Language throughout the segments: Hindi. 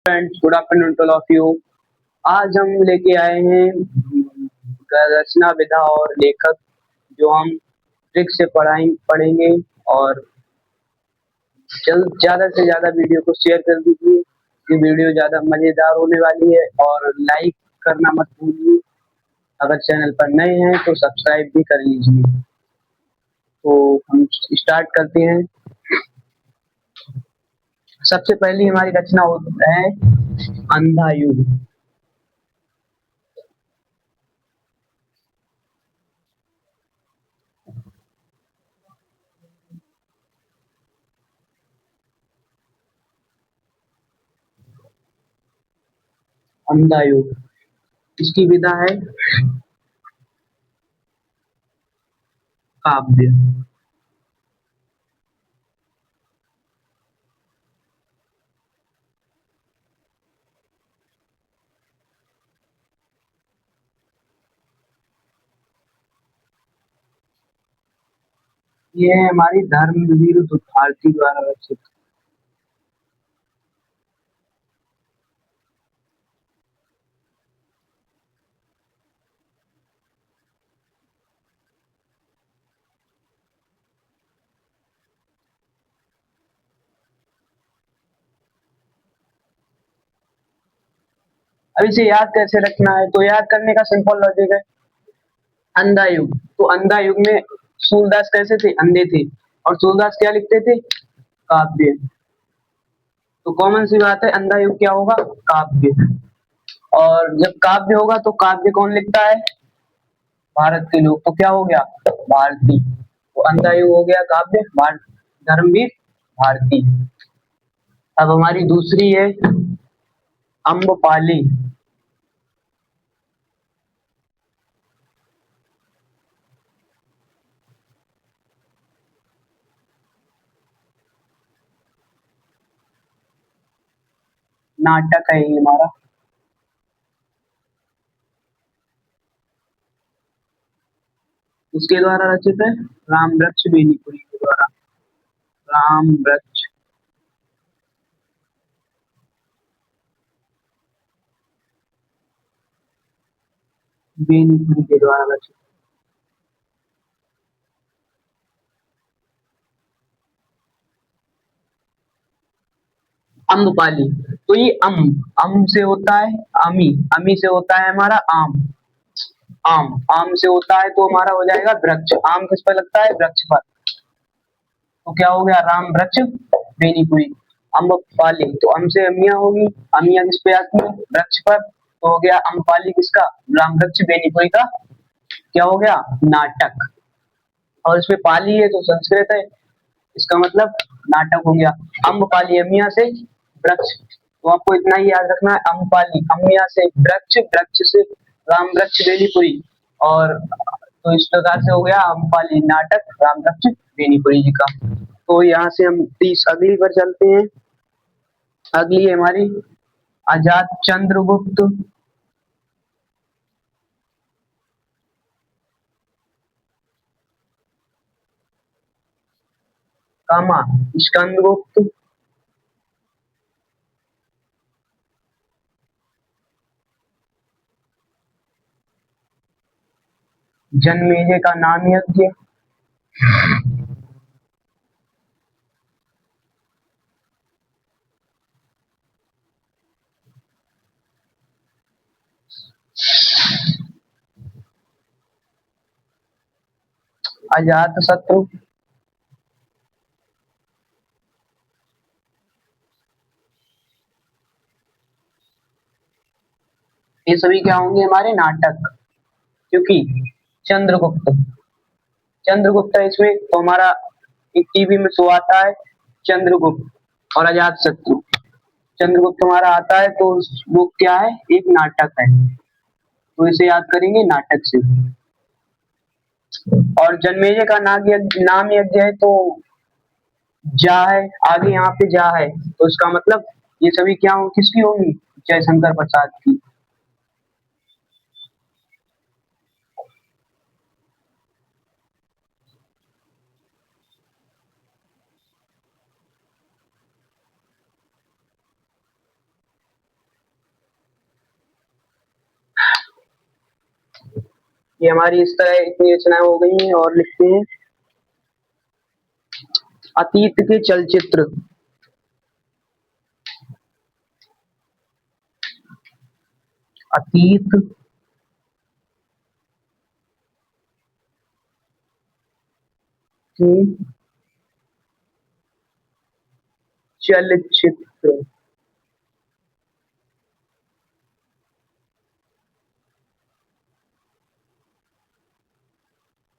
Friends, good afternoon to all of you. आज हम लेके आए हैं रचना विधा और लेखक, जो हम ट्रिक से पढ़ेंगे। और जल्द ज़्यादा से ज़्यादा वीडियो को शेयर कर दीजिए। ये वीडियो ज़्यादा मज़ेदार होने वाली है और लाइक करना मत भूलिए। अगर चैनल पर नए हैं तो सब्सक्राइब भी कर लीजिए। तो हम स्टार्ट करते हैं। सबसे पहली हमारी रचना है अंधा युग। अंधा युग, इसकी विधा है काव्य। ये है हमारी धर्मवीर भारती द्वारा रचित। अब इसे याद कैसे रखना है, तो याद करने का सिंपल लॉजिक है। अंधा युग, तो अंधा युग में सूरदास कैसे थे? अंधे थे। और सूरदास क्या लिखते थे? काव्य। तो कॉमन सी बात है, अंधा युग क्या होगा? काव्य। और जब काव्य होगा तो काव्य कौन लिखता है? भारत के लोग। तो क्या हो गया? भारती। तो अंधा युग हो गया काव्य, धर्मवीर भारती। अब हमारी दूसरी है अम्बपाली। नाटक है ये हमारा। इसके द्वारा रचित है राम वृक्ष बेनीपुरी के द्वारा। राम वृक्ष बेनीपुरी के द्वारा रचित। अम्बपाली, तो ये अम से होता है अमी, अमी से होता है हमारा आम, आम आम से होता है तो हमारा हो जाएगा वृक्ष। आम किस पर लगता है? वृक्ष पर। तो क्या हो गया? राम वृक्ष बेनीपुरी। अम्बपाली, तो अम से अमिया होगी, अमिया किस पे आती है? वृक्ष पर। तो हो गया अम्बपाली किसका? राम वृक्ष बेनीपुरी का। क्या हो गया? नाटक। और इसमें पाली है तो संस्कृत है, इसका मतलब नाटक हो गया। अम्बपाली, अमिया से वृक्ष। तो आपको इतना ही याद रखना है, अम्बपाली अमिया से वृक्ष, वृक्ष से राम वृक्ष बेनीपुरी। और तो इस प्रकार से हो गया अम्बपाली नाटक राम वृक्ष बेनीपुरी जी का। तो यहाँ से हम 30 अगली पर चलते हैं। अगली है हमारी अजात चंद्रगुप्त। कामा स्कंदगुप्त। जन्मेजय का नाम यज्ञ। अजात शत्रु। ये सभी क्या होंगे? हमारे नाटक। क्योंकि चंद्रगुप्त, चंद्रगुप्त है इसमें तो हमारा एक टीवी में शो आता है चंद्रगुप्त और अजात शत्रु। चंद्रगुप्त हमारा आता है तो वो क्या है? एक नाटक है। तो इसे याद करेंगे नाटक से। और जन्मेजय का नाम यज्ञ है तो जा है आगे, यहाँ पे जा है तो इसका मतलब ये सभी क्या हो, किसकी होंगी? जयशंकर प्रसाद की। ये हमारी इस तरह इतनी रचनाएं हो गई हैं और लिखते हैं अतीत के चलचित्र। अतीत के चलचित्र।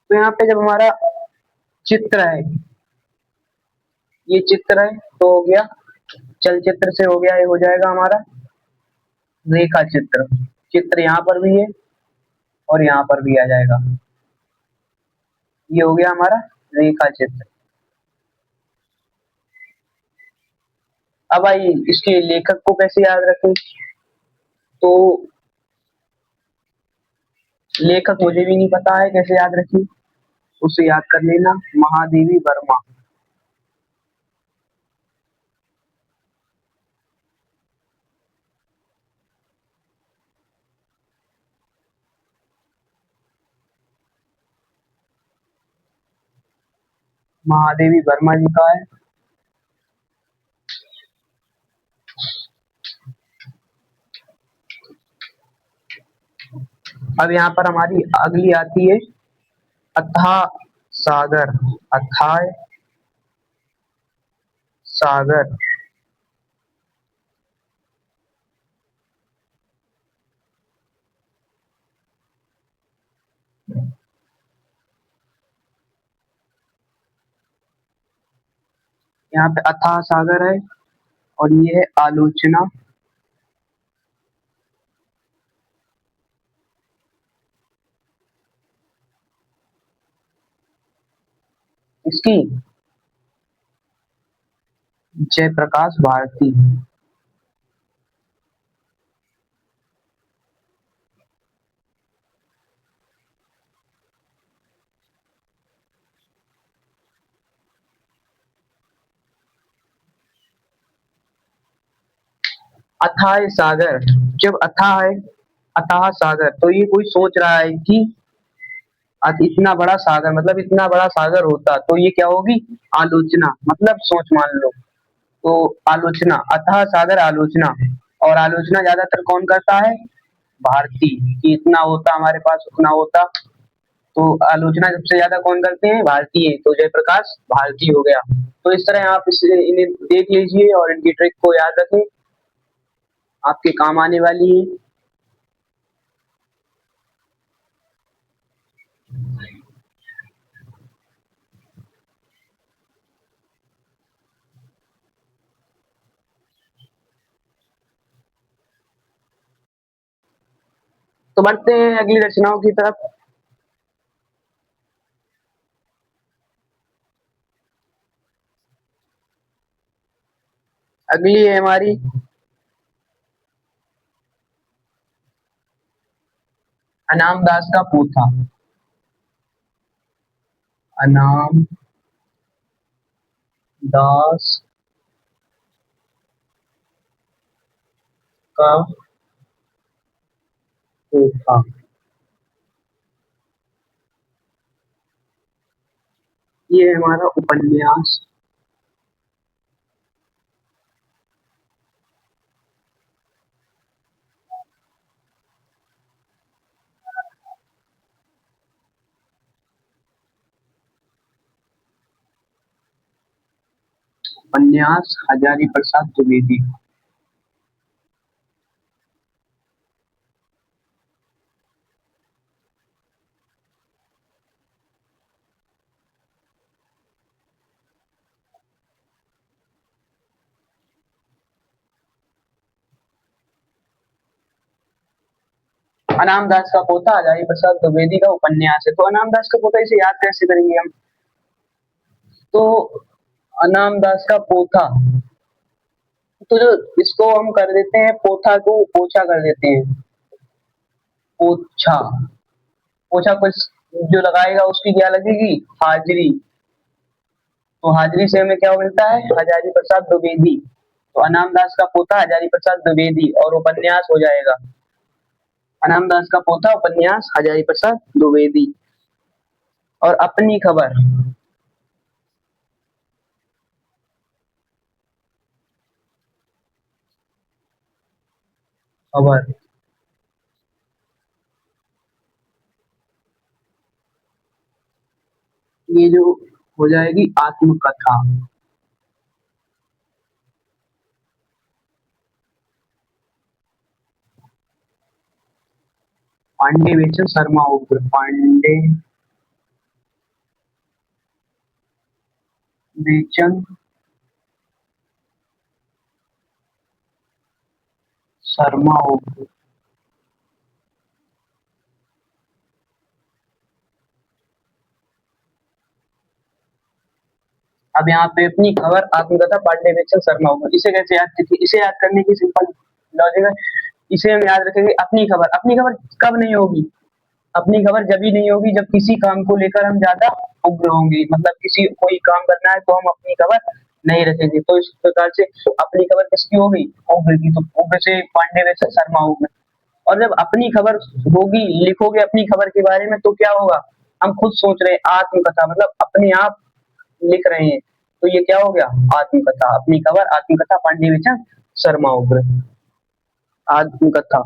तो यहाँ पे जब हमारा चित्र है, ये चित्र है तो हो गया, चलचित्र से हो गया, ये हो जाएगा हमारा रेखा चित्र। चित्र यहाँ पर भी है और यहाँ पर भी आ जाएगा, ये हो गया हमारा रेखा चित्र। अब आइए इसके लेखक को कैसे याद रखें। तो लेखक मुझे भी नहीं पता है, कैसे याद रखें, उसे याद कर लेना, महादेवी वर्मा। महादेवी वर्मा जी का है। अब यहाँ पर हमारी अगली आती है अथाह सागर। अथाह सागर। यहाँ पे अथाह सागर है और ये है आलोचना। इसकी जयप्रकाश भारती। अथाह सागर, जब अथाह है, अथाह सागर, तो ये कोई सोच रहा है कि इतना बड़ा सागर, मतलब इतना बड़ा सागर होता तो ये क्या होगी, आलोचना, मतलब सोच मान लो। तो आलोचना, अथाह सागर आलोचना। और आलोचना ज्यादातर कौन करता है, भारती, कि इतना होता हमारे पास उतना होता। तो आलोचना सबसे ज्यादा कौन करते हैं, भारतीय, तो जयप्रकाश भारती हो गया। तो इस तरह आप इन्हें देख लीजिए और इनकी ट्रिक को याद रखें, आपके काम आने वाली है। तो बढ़ते हैं अगली रचनाओं की तरफ। अगली है हमारी अनाम दास का पोथा। अनाम दास का पोथा। ये है हमारा उपन्यास। उपन्यास हजारी प्रसाद द्विवेदी। अनाम दास का पोथा हजारी प्रसाद द्विवेदी का उपन्यास है। तो अनाम दास का पोथा, इसे याद कैसे करेंगे हम। तो अनाम दास का पोथा, तो जो इसको हम कर देते हैं, पोथा को पोछा कर देते हैं। पोछा, पोछा कुछ जो लगाएगा उसकी क्या लगेगी, हाजिरी। तो हाजिरी से हमें क्या मिलता है, हजारी प्रसाद द्विवेदी। तो अनाम दास का पोता हजारी प्रसाद द्विवेदी और उपन्यास हो जाएगा। अनाम दास का पोता उपन्यास हजारी प्रसाद द्विवेदी। और अपनी खबर, खबर ये जो हो जाएगी आत्मकथा। पांडे बेचन शर्मा उग्र, पांडे बेचन शर्मा उग्र। अब यहाँ पे अपनी खबर आत्मकथा पांडे बेचन शर्मा उग्र, इसे कैसे याद कीजिए? इसे याद करने की सिंपल लॉजिक है, इसे हम याद रखेंगे अपनी खबर। अपनी खबर कब नहीं होगी? अपनी खबर जब ही नहीं होगी जब किसी काम को लेकर हम ज्यादा उग्र होंगे, मतलब किसी कोई काम करना है तो हम अपनी खबर नहीं रखेंगे। तो इस प्रकार से अपनी खबर किसकी होगी? उग्र की। तो उग्र से पांडे वैसे शर्मा उग्र। और जब अपनी खबर होगी, लिखोगे अपनी खबर के बारे में तो क्या होगा? हम खुद सोच रहे हैं, आत्मकथा मतलब अपने आप लिख रहे हैं, तो ये क्या हो गया? आत्मकथा। अपनी खबर आत्मकथा पांडे विचन शर्मा उग्र। आत्मकथा।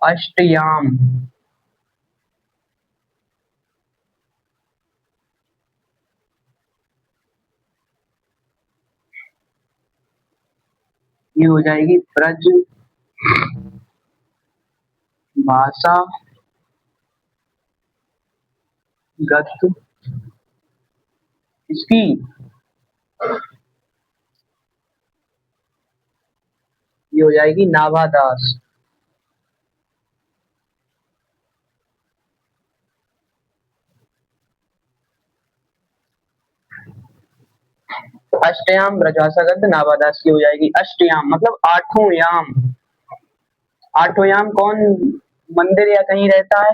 अष्टयाम, ये हो जाएगी ब्रज भाषा गत, इसकी ये हो जाएगी नाभादास। अष्टयाम ब्रजभाषा गद्य नाभादास की हो जाएगी। अष्टयाम मतलब आठों याम। आठों याम कौन मंदिर या कहीं रहता है?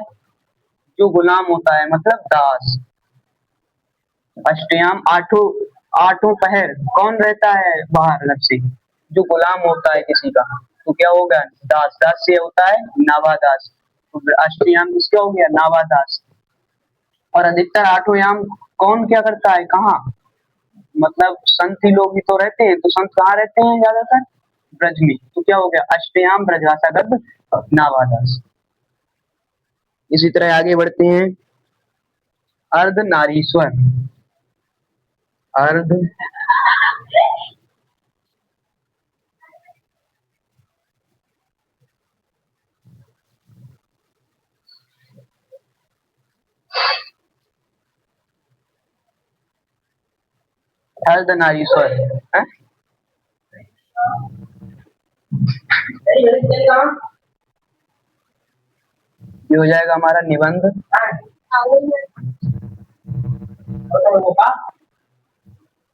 जो गुलाम होता है, मतलब दास। अष्टयाम आठों, आठों पहर कौन रहता है बाहर घर से? जो गुलाम होता है किसी का, तो क्या होगा? दास। दास से होता है नाभादास, तो फिर अष्टयाम किसका हो गया? नाभादास। और अधिकतर आठों याम कौन क्या करता है, कहाँ? मतलब संत ही लोग ही तो रहते हैं, तो संत कहाँ रहते हैं ज्यादातर? ब्रज में। तो क्या हो गया? अष्टयाम ब्रजभाषा गद्य नाभादास। इसी तरह आगे बढ़ते हैं। अर्धनारीश्वर, अर्ध अर्धनारीश्वर है? ये हो जाएगा हमारा निबंध।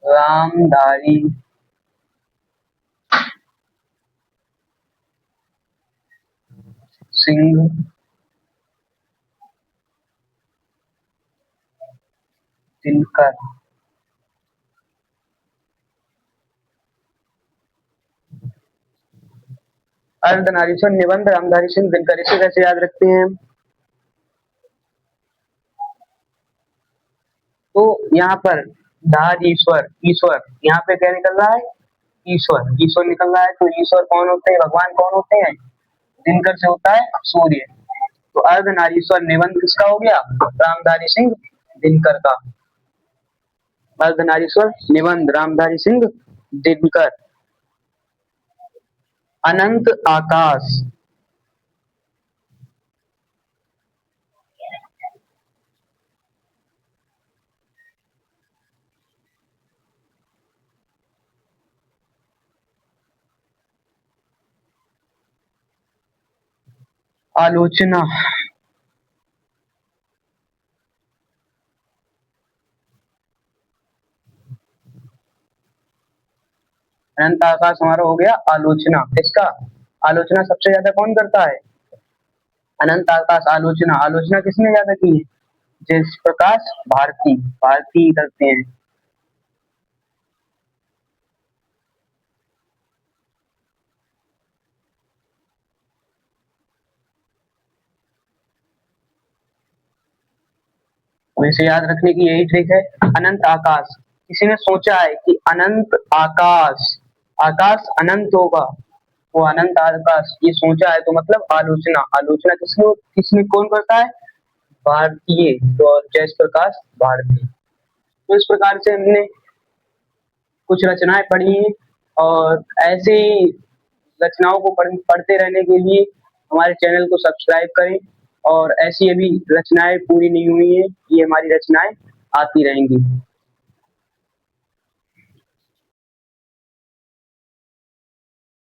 रामधारी सिंह दिनकर। अर्धनारीश्वर निबंध रामधारी सिंह दिनकर, इसे कैसे याद रखते हैं? तो यहाँ पर धार ईश्वर, ईश्वर यहाँ पे क्या निकल रहा है? ईश्वर, ईश्वर निकल रहा है। तो ईश्वर कौन होते हैं? भगवान कौन होते हैं? दिनकर से होता है सूर्य। तो अर्धनारीश्वर निबंध किसका हो गया? रामधारी सिंह दिनकर का। अर्धनारीश्वर निबंध रामधारी सिंह दिनकर। अनंत आकाश, आलोचना, अनंत आकाश हमारा हो गया आलोचना। इसका आलोचना सबसे ज्यादा कौन करता है? अनंत आकाश आलोचना। आलोचना किसने ज्यादा की है? जय प्रकाश भारती, भारती करते हैं। वैसे याद रखने की यही ट्रिक है। अनंत आकाश, किसी ने सोचा है कि अनंत आकाश, आकाश अनंत होगा, वो अनंत आकाश ये सोचा है, तो मतलब आलोचना, आलोचना किसने किसने कौन करता है? भारतीय, तो जय प्रकाश भारती। तो इस प्रकार से हमने कुछ रचनाएं पढ़ी हैं, और ऐसे ही रचनाओं को पढ़ते रहने के लिए हमारे चैनल को सब्सक्राइब करें, और ऐसी अभी रचनाएं पूरी नहीं हुई हैं, ये हमारी रचनाएं आती रहेंगी।